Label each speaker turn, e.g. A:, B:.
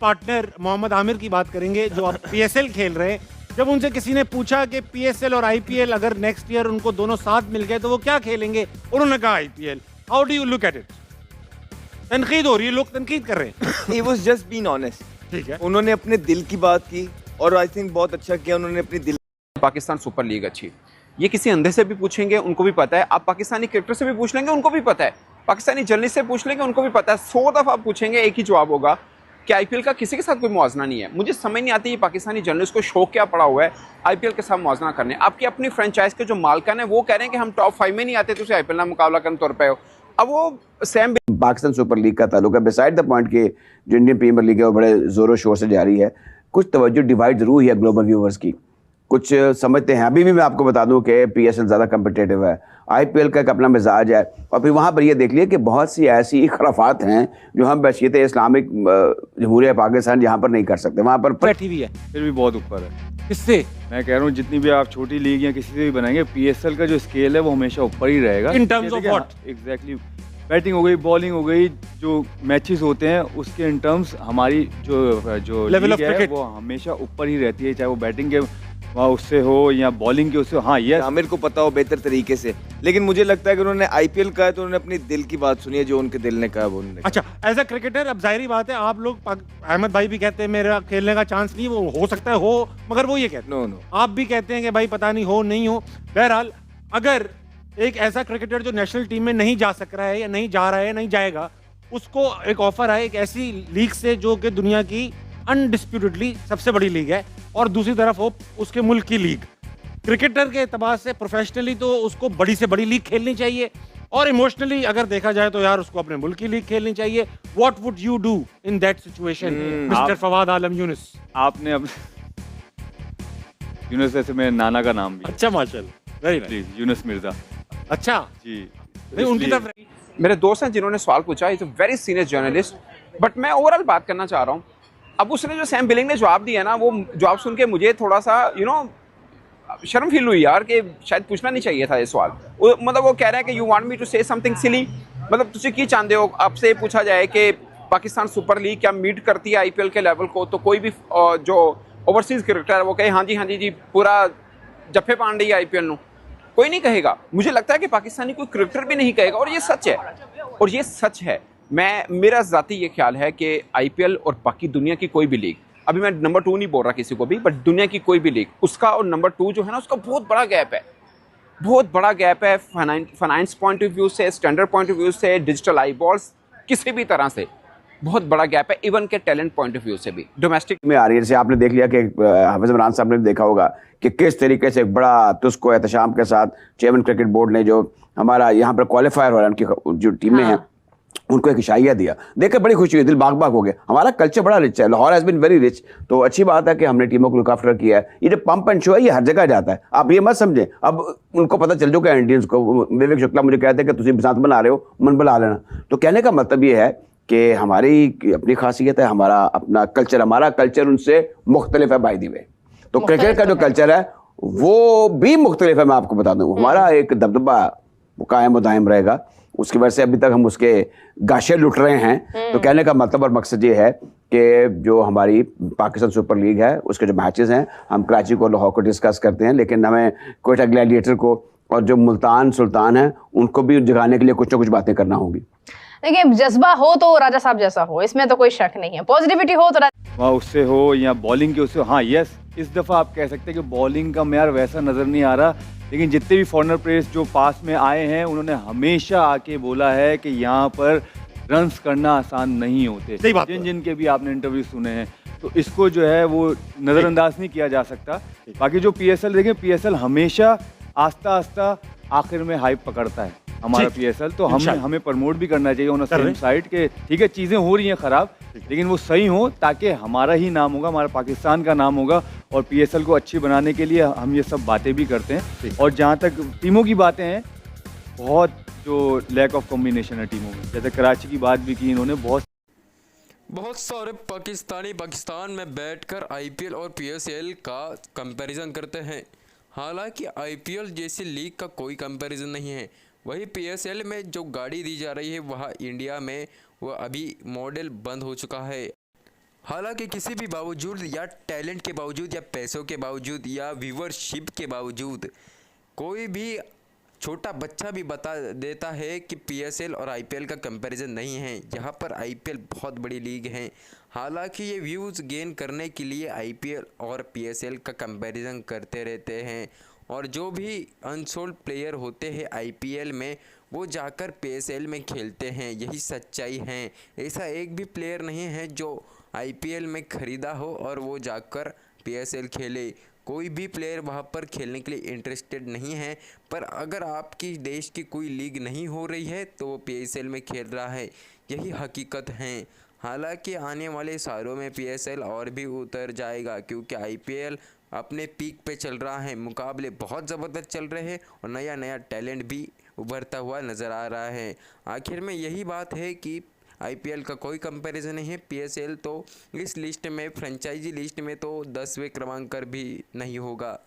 A: Partner Mohammad Aamir की बात करेंगे जो अब पीएसएल खेल रहे हैं। जब उनसे किसी ने पूछा कि पीएसएल और आईपीएल अगर नेक्स्ट ईयर उनको दोनों साथ मिल गए तो वो क्या खेलेंगे, उन्होंने कहा IPL. How do you look at it? तनकीद हो रही है, लोग तनकीद कर रहे हैं।
B: He was just being honest.
A: ठीक है,
B: उन्होंने अपने दिल की बात की और आई थिंक बहुत अच्छा किया उन्होंने अपनी दिल।
C: पाकिस्तान सुपर लीग अच्छी, ये किसी अंधे से भी पूछेंगे उनको भी पता है। आप पाकिस्तानी क्रिकेटर से भी पूछ लेंगे उनको भी पता है। पाकिस्तानी जर्नलिस्ट से पूछ लेंगे उनको भी पता है। 100 दफ़ा पूछेंगे एक ही जवाब होगा कि आईपीएल का किसी के साथ कोई मुआवजा नहीं है। मुझे समझ नहीं आती ये पाकिस्तानी जर्नलिस्ट को शौक क्या पड़ा हुआ है आईपीएल के साथ मुआवजा करने। आपकी अपनी फ्रेंचाइज के जो मालकान है वो कह रहे हैं कि हम टॉप 5 में नहीं आते, तो आईपीएल ना मुकाबला करने तौर पर हो। अब वो सेम
D: पाकिस्तान सुपर लीग का ताल्लुक है, बिसाइड द पॉइंट कि जो इंडियन प्रीमियर लीग है वो बड़े ज़ोरों शोर से जारी है। कुछ तवज्जो डिवाइड ज़रूर है ग्लोबल व्यूवर्स की, कुछ समझते हैं। अभी भी मैं आपको बता दूं कि पीएसएल ज़्यादा कम्पिटेटिव है, आईपीएल का एक अपना मिजाज है। और फिर वहाँ पर ये देख लिया कि बहुत सी ऐसी खराफात हैं जो हम बशीत इस्लामिक जमहूरिया पाकिस्तान जहाँ पर नहीं कर सकते, वहाँ पर
A: बैठी हुई है।
E: फिर भी बहुत ऊपर है।
A: किससे?
E: मैं कह रहा हूँ जितनी भी आप छोटी लीग या किसी से भी बनाएंगे, पीएसएल का जो स्केल है वो हमेशा ऊपर ही रहेगा।
A: In terms of what?
E: Exactly, batting हो गई, बॉलिंग हो गई, जो मैचेस होते हैं उसके इन टर्म्स हमारी जो
A: लेवल ऑफ
E: लीग है
A: क्रिकेट
E: वो हमेशा ऊपर ही रहती है, चाहे वो बैटिंग के वहाँ उससे हो या बॉलिंग के उससे। हाँ, ये
B: आमिर को पता हो बेहतर तरीके से, लेकिन मुझे लगता है कि उन्होंने आईपीएल कहा है तो उन्होंने अपनी दिल की बात सुनी है, जो उनके दिल ने कहा वो उन्होंने।
A: अच्छा, एज अ क्रिकेटर अब जाहिर बात है आप लोग अहमद भाई भी कहते हैं मेरा खेलने का चांस नहीं, वो हो सकता है हो, मगर वो ये कहते हैं
B: नो
A: आप भी कहते हैं कि भाई पता नहीं हो नहीं हो। बहरहाल अगर एक ऐसा क्रिकेटर जो नेशनल टीम में नहीं जा सक रहा है या नहीं जा रहा है, नहीं जाएगा, उसको एक ऑफर है एक ऐसी लीग से जो कि दुनिया की अनडिस्प्यूटेडली सबसे बड़ी लीग है और दूसरी तरफ हो उसके मुल्क की लीग, क्रिकेटर के एतबार से प्रोफेशनली तो उसको बड़ी से बड़ी लीग खेलनी चाहिए और इमोशनली अगर देखा जाए तो यार उसको अपने मुल्क की लीग खेलनी चाहिए। What would you do in that situation mister Fawad Alam Younis?
E: आपने अब यूनुस ऐसे मेरे नाना का नाम भी।
A: अच्छा, माशाल्लाह, वेरी नाइस।
E: यूनुस मिर्जा।
A: अच्छा
E: जी,
A: नहीं, उनकी तरफ
C: मेरे दोस्त हैं जिन्होंने सवाल पूछा, is a very senior journalist, but मैं ओवरऑल बात करना चाह रहा हूँ। अब उसने जो सैम बिलिंग ने जवाब दिया ना, वो जवाब सुन के मुझे थोड़ा सा शर्म फील हुई यार कि शायद पूछना नहीं चाहिए था ये सवाल। मतलब वो कह रहे हैं कि you want me to say something silly, मतलब तुझे की चाहते हो आपसे पूछा जाए कि पाकिस्तान सुपर लीग क्या मीट करती है आईपीएल के लेवल को, तो कोई भी जो ओवरसीज क्रिकेटर है वो कहे हाँ जी जी पूरा जफ्फे पान रही है आईपीएल नु, कोई नहीं कहेगा। मुझे लगता है कि पाकिस्तानी कोई क्रिकेटर भी नहीं कहेगा और ये सच है, और ये सच है। मेरा ज़ाती ये ख्याल है कि आईपीएल और बाकी दुनिया की कोई भी लीग, अभी मैं नंबर 2 नहीं बोल रहा किसी को भी, बट दुनिया की कोई भी लीग, उसका और नंबर 2 जो है ना उसका बहुत बड़ा गैप है, बहुत बड़ा गैप है। फाइनेंस पॉइंट ऑफ व्यू से, स्टैंडर्ड पॉइंट ऑफ व्यू से, डिजिटल आई बॉल्स, किसी भी तरह से बहुत बड़ा गैप है, इवन के टैलेंट पॉइंट ऑफ व्यू से भी डोमेस्टिक
D: में आ रही है। जैसे आपने देख लिया कि हाफिज इमरान साहब ने भी देखा होगा कि किस तरीके से एक बड़ा तुस्को एहतशाम के साथ चेयरमैन क्रिकेट बोर्ड ने जो हमारा यहाँ पर क्वालिफायर हो रहा है उनकी जो टीमें हैं उनको एक इशाइया दिया, देखकर बड़ी खुशी हुई, दिल बाग बाग हो गया। हमारा कल्चर बड़ा रिच है, Lahore has been very rich, तो अच्छी बात है कि हमने टीमों को लुक आफ्टर किया है। ये जो पंप एंड शो है ये हर जगह जाता है, आप ये मत समझें। अब उनको पता चल चुका है इंडियंस को, विवेक शुक्ला मुझे कहते हैं कि तुम साथ बना रहे हो, मन बना लेना। तो कहने का मतलब ये है कि हमारी अपनी खासियत है, हमारा अपना कल्चर, हमारा कल्चर उनसे मुख्तलिफ है बाय द वे। तो क्रिकेट का जो कल्चर है वो भी मुख्तलिफ है, मैं आपको बता दूँ। हमारा एक दबदबा कायम दायम रहेगा, उसकी वजह से अभी तक हम उसके गाशे लुट रहे हैं। तो कहने का मतलब और मकसद ये है कि जो हमारी पाकिस्तान सुपर लीग है उसके जो मैचेस हैं हम कराची को, लाहौर को डिस्कस करते हैं, लेकिन हमें कोयटा ग्लैडिएटर को और जो मुल्तान सुल्तान है उनको भी जगाने के लिए कुछ ना कुछ बातें करना होगी।
F: देखिए, जज्बा हो तो राजा साहब जैसा हो, इसमें तो कोई शक नहीं है। पॉजिटिविटी हो तो
E: वहाँ उससे हो या बॉलिंग के उससे। हाँ यस, इस दफ़ा आप कह सकते हैं कि बॉलिंग का मेयार वैसा नज़र नहीं आ रहा, लेकिन जितने भी फॉरेनर प्लेयर्स जो पास में आए हैं उन्होंने हमेशा आके बोला है कि यहाँ पर रन्स करना आसान नहीं होते। जिनके भी आपने इंटरव्यू सुने हैं, तो इसको जो है वो नज़रअंदाज नहीं किया जा सकता। बाकी जो पीएसएल देखें, पीएसएल हमेशा आस्ता आस्ता आखिर में हाइप पकड़ता है हमारा पीएसएल, तो हमें प्रमोट भी करना चाहिए ऑन सेम साइड के। ठीक है, चीज़ें हो रही हैं ख़राब, लेकिन वो सही हो ताकि हमारा ही नाम होगा, हमारा पाकिस्तान का नाम होगा। और पीएसएल को अच्छी बनाने के लिए हम ये सब बातें भी करते हैं। और जहाँ तक टीमों की बातें हैं, बहुत जो लैक ऑफ कॉम्बिनेशन है टीमों में, जैसे कराची की बात भी की इन्होंने,
G: बहुत सारे पाकिस्तानी पाकिस्तान में बैठकर आईपीएल और पीएसएल का कंपैरिजन करते हैं। हालांकि आईपीएल जैसी लीग का कोई कंपैरिजन नहीं है। वही पीएसएल में जो गाड़ी दी जा रही है वह इंडिया में वह अभी मॉडल बंद हो चुका है। हालांकि किसी भी बावजूद या टैलेंट के बावजूद या पैसों के बावजूद या व्यूवरशिप के बावजूद कोई भी छोटा बच्चा भी बता देता है कि पीएसएल और आईपीएल का कंपैरिजन नहीं है। यहाँ पर आईपीएल बहुत बड़ी लीग है। हालांकि ये व्यूज़ गेन करने के लिए आईपीएल और पीएसएल का कंपैरिजन करते रहते हैं और जो भी अनसोल्ड प्लेयर होते हैं आईपीएल में वो जाकर पीएसएल में खेलते हैं। यही सच्चाई है। ऐसा एक भी प्लेयर नहीं है जो आईपीएल में ख़रीदा हो और वो जाकर पीएसएल खेले। कोई भी प्लेयर वहाँ पर खेलने के लिए इंटरेस्टेड नहीं है। पर अगर आपकी देश की कोई लीग नहीं हो रही है तो वो पीएसएल में खेल रहा है। यही हकीकत है। हालांकि आने वाले सालों में पीएसएल और भी उतर जाएगा क्योंकि आईपीएल अपने पीक पे चल रहा है। मुकाबले बहुत ज़बरदस्त चल रहे हैं और नया नया टैलेंट भी उभरता हुआ नज़र आ रहा है। आखिर में यही बात है कि आईपीएल का कोई कंपैरिजन नहीं है। पीएसएल तो इस लिस्ट में फ्रेंचाइजी लिस्ट में तो 10वें क्रमांक पर भी नहीं होगा।